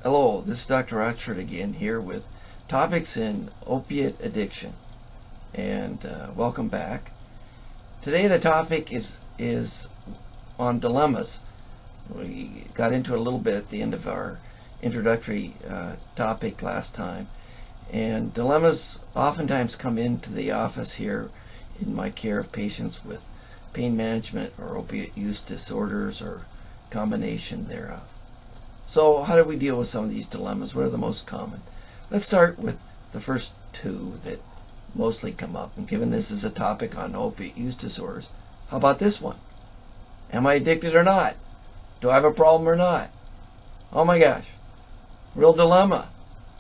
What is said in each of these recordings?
Hello, this is Dr. Rotchford again here with topics in opiate addiction, and welcome back. Today the topic is on dilemmas. We got into it a little bit at the end of our introductory topic last time, and dilemmas oftentimes come into the office here in my care of patients with pain management or opiate use disorders or combination thereof. So how do we deal with some of these dilemmas? What are the most common? Let's start with the first two that mostly come up. And given this is a topic on opiate use disorders, how about this one? Am I addicted or not? Do I have a problem or not? Oh my gosh, real dilemma.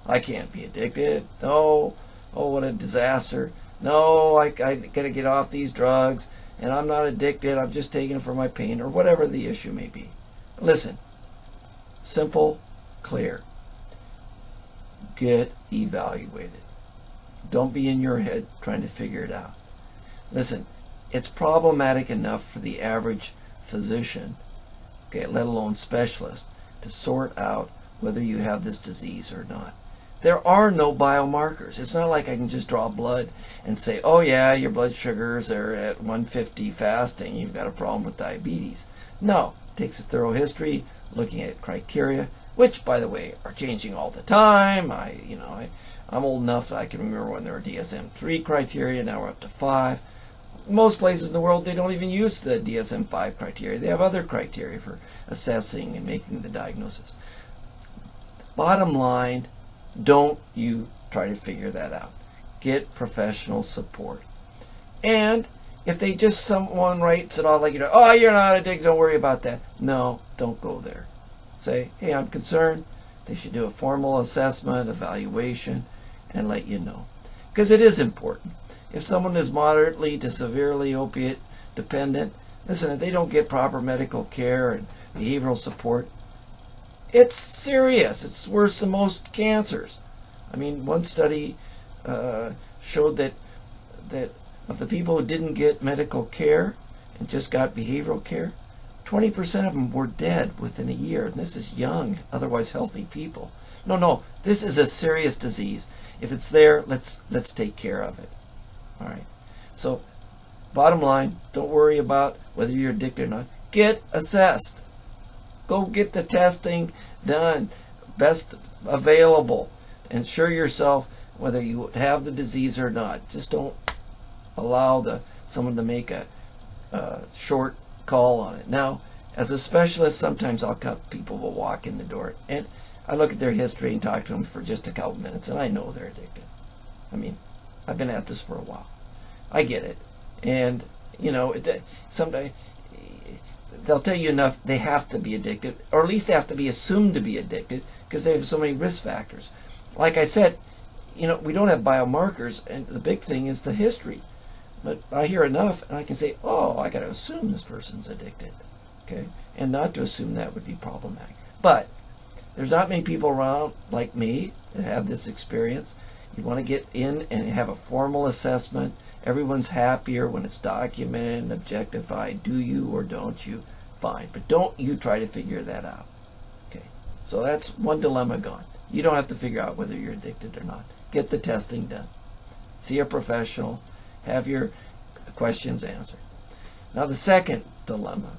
I can't be addicted. No. Oh, what a disaster. No, I gotta get off these drugs, and I'm not addicted. I'm just taking it for my pain, or whatever the issue may be. Listen. Simple, clear. Get evaluated. Don't be in your head trying to figure it out. Listen, it's problematic enough for the average physician, okay, let alone specialist, to sort out whether you have this disease or not. There are no biomarkers. It's not like I can just draw blood and say, oh yeah, your blood sugars are at 150 fasting, you've got a problem with diabetes. No, it takes a thorough history, looking at criteria, which, by the way, are changing all the time. I'm old enough that I can remember when there were DSM-3 criteria. Now we're up to 5. Most places in the world, they don't even use the DSM-5 criteria. They have other criteria for assessing and making the diagnosis. Bottom line, don't you try to figure that out. Get professional support. And if someone writes it off like, oh, you're not addicted, don't worry about that. No, don't go there. Say, hey, I'm concerned. They should do a formal assessment, evaluation, and let you know. Because it is important. If someone is moderately to severely opiate dependent, listen, if they don't get proper medical care and behavioral support, it's serious. It's worse than most cancers. I mean, one study showed that of the people who didn't get medical care and just got behavioral care, 20% of them were dead within a year. And this is young, otherwise healthy people. No, this is a serious disease. If it's there, let's take care of it. All right. So, bottom line, don't worry about whether you're addicted or not. Get assessed. Go get the testing done, best available. Ensure yourself whether you have the disease or not. Just don't allow someone to make a short call on it. Now, as a specialist, sometimes people will walk in the door, and I look at their history and talk to them for just a couple minutes, and I know they're addicted. I mean, I've been at this for a while. I get it. And, someday they'll tell you enough they have to be addicted, or at least they have to be assumed to be addicted because they have so many risk factors. Like I said, we don't have biomarkers, and the big thing is the history. But I hear enough, and I can say, oh, I got to assume this person's addicted, okay? And not to assume that would be problematic. But there's not many people around like me that have this experience. You want to get in and have a formal assessment. Everyone's happier when it's documented and objectified. Do you or don't you? Fine. But don't you try to figure that out, okay? So that's one dilemma gone. You don't have to figure out whether you're addicted or not. Get the testing done. See a professional. Have your questions answered. Now the second dilemma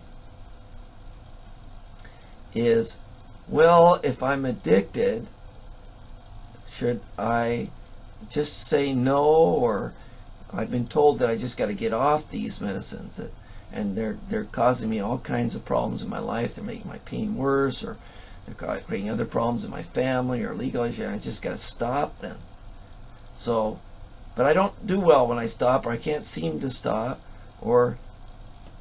is, well, if I'm addicted, should I just say no, or I've been told that I just got to get off these medicines, and they're causing me all kinds of problems in my life. They're making my pain worse, or they're creating other problems in my family or legal issues. I just got to stop them. So, but I don't do well when I stop, or I can't seem to stop, or,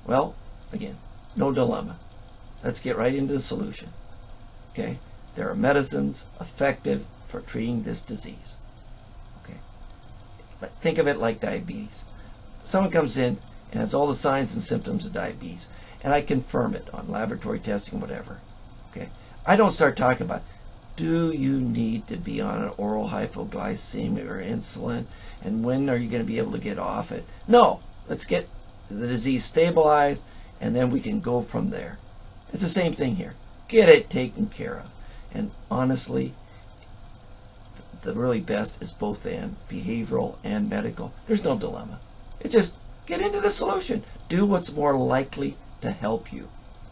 well, again, no dilemma. Let's get right into the solution. Okay? There are medicines effective for treating this disease. Okay? Think of it like diabetes. Someone comes in and has all the signs and symptoms of diabetes, and I confirm it on laboratory testing, whatever. Okay? I don't start talking about, do you need to be on an oral hypoglycemia or insulin, and when are you going to be able to get off it? No, let's get the disease stabilized, and then we can go from there. It's the same thing here. Get it taken care of. And honestly, the really best is both and, behavioral and medical. There's no dilemma. It's just get into the solution. Do what's more likely to help you.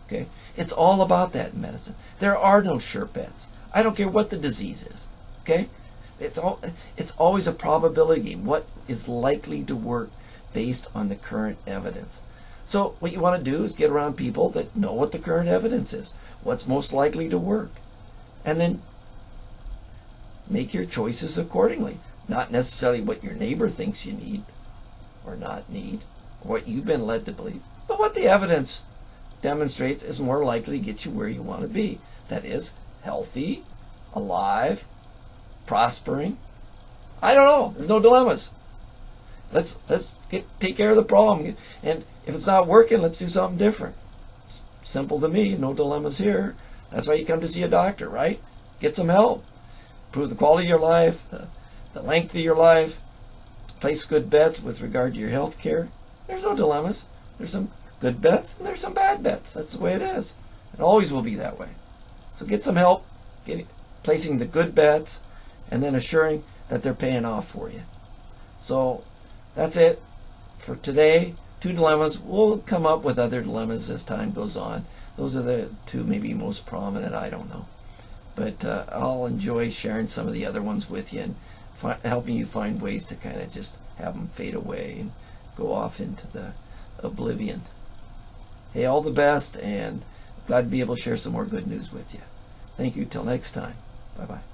Okay? It's all about that in medicine. There are no sure bets. I don't care what the disease is. Okay? It's always a probability game. What is likely to work based on the current evidence? So what you want to do is get around people that know what the current evidence is, what's most likely to work, and then make your choices accordingly. Not necessarily what your neighbor thinks you need or not need, or what you've been led to believe, but what the evidence demonstrates is more likely to get you where you want to be. That is, healthy, alive, prospering. I don't know. There's no dilemmas. Let's take care of the problem. And if it's not working, let's do something different. It's simple to me. No dilemmas here. That's why you come to see a doctor, right? Get some help. Improve the quality of your life, the length of your life, place good bets with regard to your health care. There's no dilemmas. There's some good bets and there's some bad bets. That's the way it is. It always will be that way. So get some help placing the good bets and then assuring that they're paying off for you. So that's it for today. 2 dilemmas. We'll come up with other dilemmas as time goes on. Those are the 2 maybe most prominent. I don't know. But I'll enjoy sharing some of the other ones with you and helping you find ways to kind of just have them fade away and go off into the oblivion. Hey, all the best, and glad to be able to share some more good news with you. Thank you. Till next time. Bye-bye.